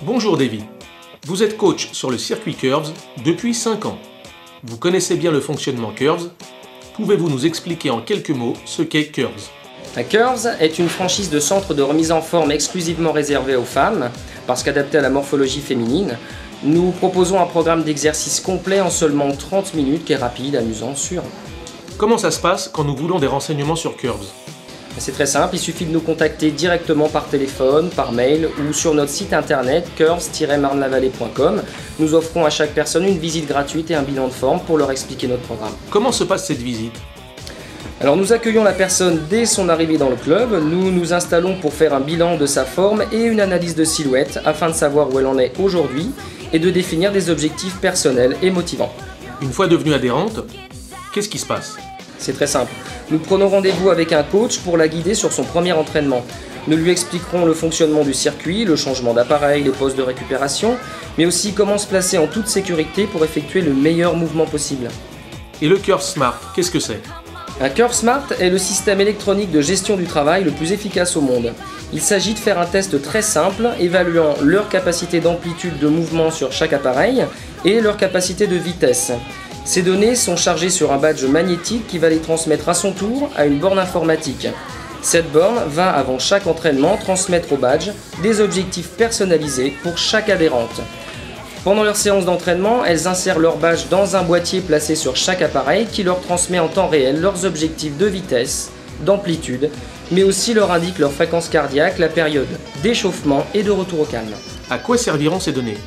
Bonjour Davy, vous êtes coach sur le circuit Curves depuis 5 ans. Vous connaissez bien le fonctionnement Curves. Pouvez-vous nous expliquer en quelques mots ce qu'est Curves? Curves est une franchise de centre de remise en forme exclusivement réservée aux femmes, parce qu'adaptée à la morphologie féminine. Nous proposons un programme d'exercice complet en seulement 30 minutes qui est rapide, amusant, sûr. Comment ça se passe quand nous voulons des renseignements sur Curves? C'est très simple, il suffit de nous contacter directement par téléphone, par mail ou sur notre site internet curves-marne-la-vallée.com. Nous offrons à chaque personne une visite gratuite et un bilan de forme pour leur expliquer notre programme. Comment se passe cette visite? Alors nous accueillons la personne dès son arrivée dans le club, nous nous installons pour faire un bilan de sa forme et une analyse de silhouette afin de savoir où elle en est aujourd'hui et de définir des objectifs personnels et motivants. Une fois devenue adhérente, qu'est-ce qui se passe? C'est très simple. Nous prenons rendez-vous avec un coach pour la guider sur son premier entraînement. Nous lui expliquerons le fonctionnement du circuit, le changement d'appareil, les postes de récupération, mais aussi comment se placer en toute sécurité pour effectuer le meilleur mouvement possible. Et le Curves Smart, qu'est-ce que c'est? Un Curves Smart est le système électronique de gestion du travail le plus efficace au monde. Il s'agit de faire un test très simple, évaluant leur capacité d'amplitude de mouvement sur chaque appareil et leur capacité de vitesse. Ces données sont chargées sur un badge magnétique qui va les transmettre à son tour à une borne informatique. Cette borne va, avant chaque entraînement, transmettre au badge des objectifs personnalisés pour chaque adhérente. Pendant leur séance d'entraînement, elles insèrent leur badge dans un boîtier placé sur chaque appareil qui leur transmet en temps réel leurs objectifs de vitesse, d'amplitude, mais aussi leur indique leur fréquence cardiaque, la période d'échauffement et de retour au calme. À quoi serviront ces données?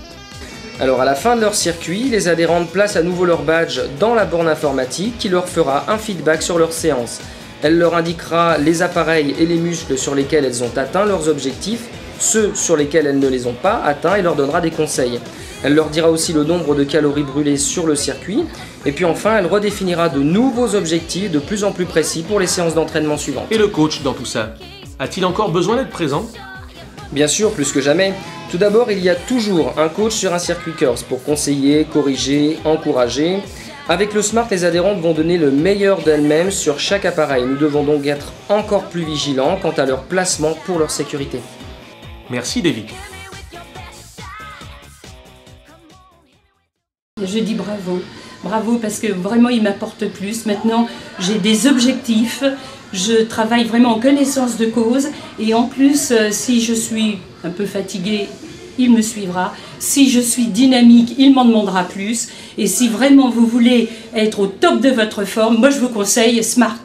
Alors à la fin de leur circuit, les adhérentes placent à nouveau leur badge dans la borne informatique qui leur fera un feedback sur leur séance. Elle leur indiquera les appareils et les muscles sur lesquels elles ont atteint leurs objectifs, ceux sur lesquels elles ne les ont pas atteints et leur donnera des conseils. Elle leur dira aussi le nombre de calories brûlées sur le circuit et puis enfin elle redéfinira de nouveaux objectifs de plus en plus précis pour les séances d'entraînement suivantes. Et le coach dans tout ça, a-t-il encore besoin d'être présent? Bien sûr, plus que jamais. Tout d'abord, il y a toujours un coach sur un circuit Curves pour conseiller, corriger, encourager. Avec le Smart, les adhérentes vont donner le meilleur d'elles-mêmes sur chaque appareil. Nous devons donc être encore plus vigilants quant à leur placement pour leur sécurité. Merci Davy. Je dis bravo. Bravo parce que vraiment il m'apporte plus. Maintenant j'ai des objectifs, je travaille vraiment en connaissance de cause et en plus si je suis un peu fatiguée, il me suivra. Si je suis dynamique, il m'en demandera plus. Et si vraiment vous voulez être au top de votre forme, moi je vous conseille Smart.